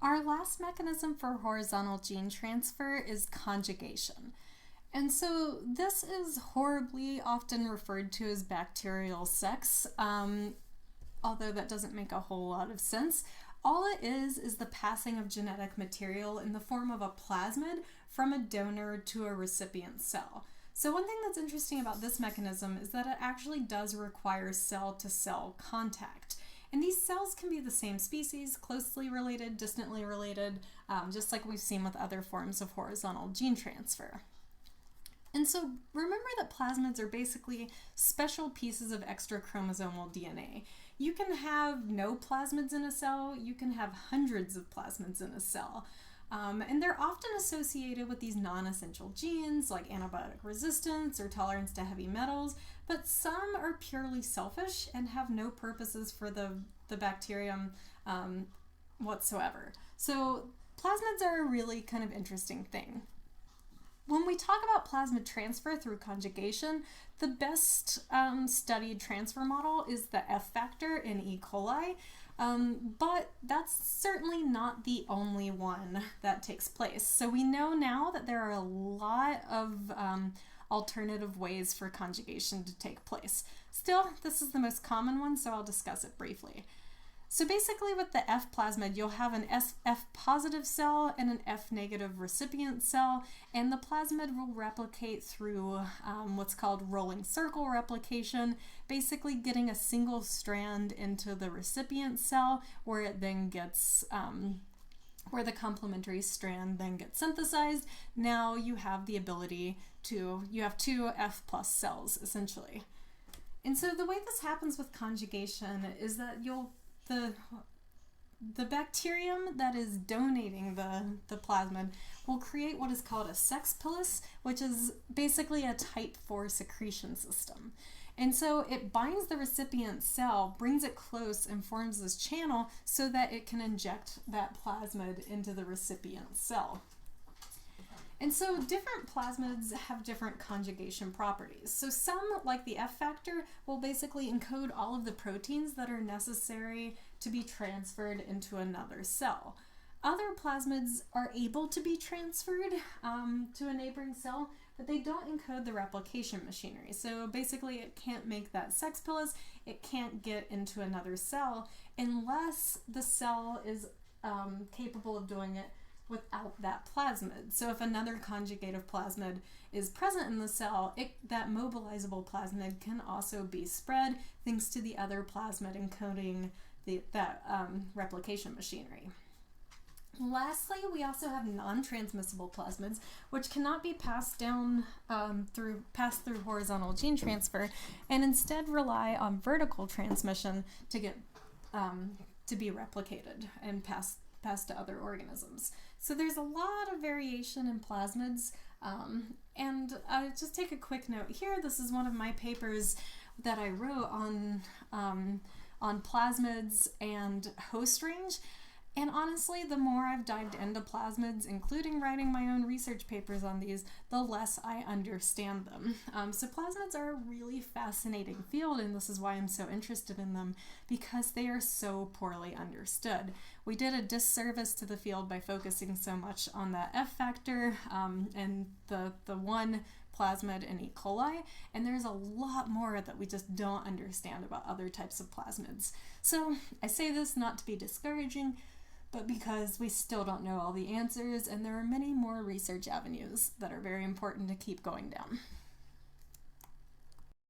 Our last mechanism for horizontal gene transfer is conjugation. And so this is horribly often referred to as bacterial sex, although that doesn't make a whole lot of sense. All it is the passing of genetic material in the form of a plasmid from a donor to a recipient cell. So one thing that's interesting about this mechanism is that it actually does require cell-to-cell contact. And these cells can be the same species, closely related, distantly related, just like we've seen with other forms of horizontal gene transfer. And so remember that plasmids are basically special pieces of extra chromosomal DNA. You can have no plasmids in a cell, you can have hundreds of plasmids in a cell. And they're often associated with these non-essential genes like antibiotic resistance or tolerance to heavy metals, but some are purely selfish and have no purposes for the bacterium whatsoever. So plasmids are a really kind of interesting thing. When we talk about plasmid transfer through conjugation, the best studied transfer model is the F factor in E. coli, but that's certainly not the only one that takes place. So we know now that there are a lot of alternative ways for conjugation to take place. Still, this is the most common one, so I'll discuss it briefly. So basically with the F plasmid, you'll have an F positive cell and an F negative recipient cell, and the plasmid will replicate through what's called rolling circle replication, basically getting a single strand into the recipient cell where it then gets where the complementary strand then gets synthesized. Now you have the ability to, you have two F plus cells essentially. And so the way this happens with conjugation is that the bacterium that is donating the plasmid will create what is called a sex pilus, which is basically a type 4 secretion system. And so it binds the recipient cell, brings it close, and forms this channel so that it can inject that plasmid into the recipient cell. And so different plasmids have different conjugation properties. So some, like the F factor, will basically encode all of the proteins that are necessary to be transferred into another cell. Other plasmids are able to be transferred to a neighboring cell, but they don't encode the replication machinery. So basically it can't make that sex pilus, it can't get into another cell unless the cell is capable of doing it without that plasmid. So if another conjugative plasmid is present in the cell, that mobilizable plasmid can also be spread thanks to the other plasmid encoding that replication machinery. Lastly, we also have non-transmissible plasmids, which cannot be passed down through horizontal gene transfer, and instead rely on vertical transmission to get to be replicated and passed to other organisms. So there's a lot of variation in plasmids, and just take a quick note here. This is one of my papers that I wrote on plasmids and host range. And honestly, the more I've dived into plasmids, including writing my own research papers on these, the less I understand them. So plasmids are a really fascinating field, and this is why I'm so interested in them, because they are so poorly understood. We did a disservice to the field by focusing so much on the F factor and the one plasmid in E. coli, and there's a lot more that we just don't understand about other types of plasmids. So I say this not to be discouraging, but because we still don't know all the answers, and there are many more research avenues that are very important to keep going down.